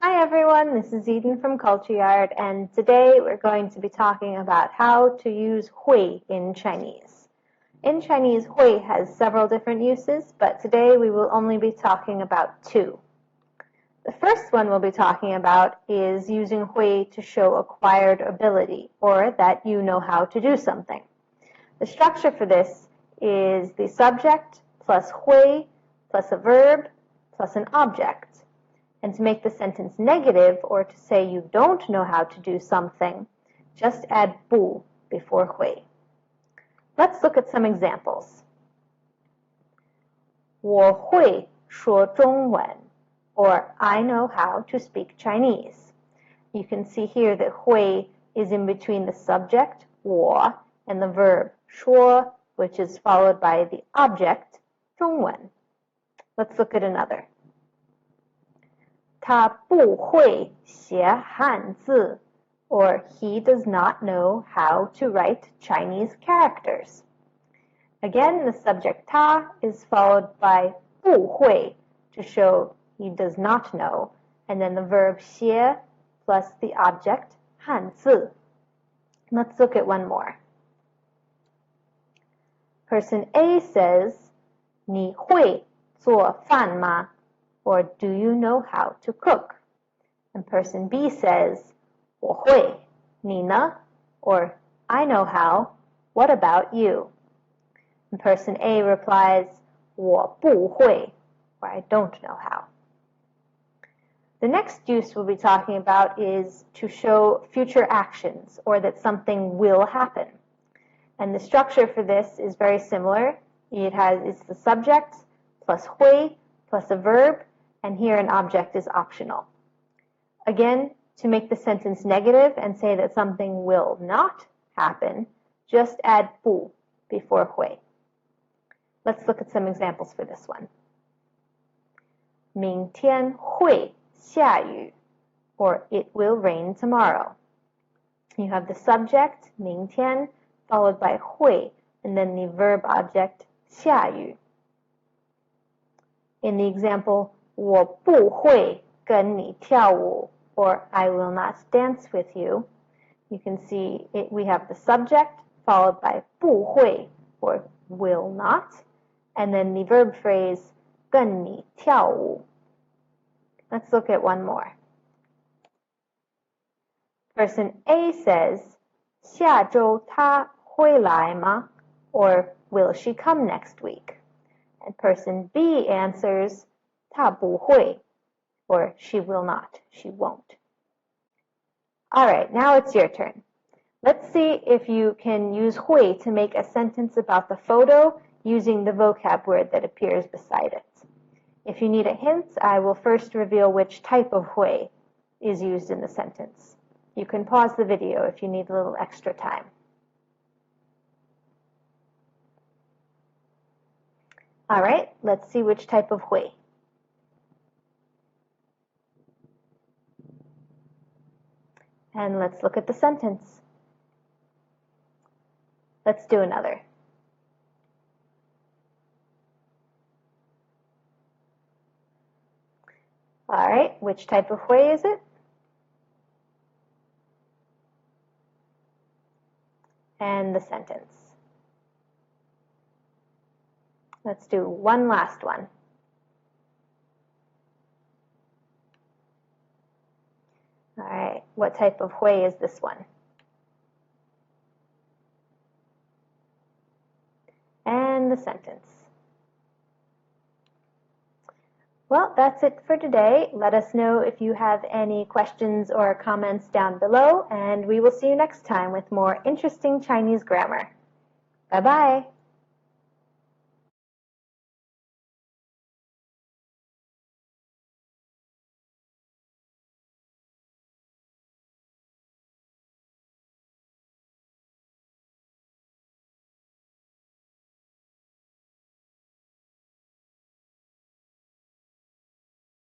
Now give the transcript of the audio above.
Hi everyone, this is Eden from Courtyard, and today we're going to be talking about how to use hui in Chinese. In Chinese, hui has several different uses, but today we will only be talking about two. The first one we'll be talking about is using hui to show acquired ability, or that you know how to do something. The structure for this is the subject plus hui plus a verb plus an object. And to make the sentence negative, or to say you don't know how to do something, just add bu before hui. Let's look at some examples. 我会说中文, or I know how to speak Chinese. You can see here that hui is in between the subject, 我, and the verb 说, which is followed by the object, 中文. Let's look at another. 他不会写汉字, or he does not know how to write Chinese characters. Again, the subject 他 is followed by 不会 to show he does not know, and then the verb 写 plus the object 汉字. Let's look at one more. Person A says, 你会做饭吗? Or do you know how to cook? And person B says, 我会, 你呢? Or I know how, what about you? And person A replies, 我不会, or I don't know how. The next use we'll be talking about is to show future actions, or that something will happen. And the structure for this is very similar. It's the subject plus hui plus a verb, and here an object is optional. Again, to make the sentence negative and say that something will not happen, just add bu before hui. Let's look at some examples for this one. 明天会下雨, or it will rain tomorrow. You have the subject, 明天, followed by hui, and then the verb object, 下雨. In the example, 我不会跟你跳舞, or I will not dance with you, you can see we have the subject followed by 不会, or will not, and then the verb phrase 跟你跳舞. Let's look at one more. Person A says, 下周她会来吗? Or will she come next week? And person B answers, 她不会, or she will not, she won't. Alright, now it's your turn. Let's see if you can use hui to make a sentence about the photo using the vocab word that appears beside it. If you need a hint, I will first reveal which type of hui is used in the sentence. You can pause the video if you need a little extra time. Alright, let's see which type of hui. And let's look at the sentence. Let's do another. All right, which type of hui is it? And the sentence. Let's do one last one. All right, what type of hui is this one? And the sentence. Well, that's it for today. Let us know if you have any questions or comments down below, and we will see you next time with more interesting Chinese grammar. Bye-bye.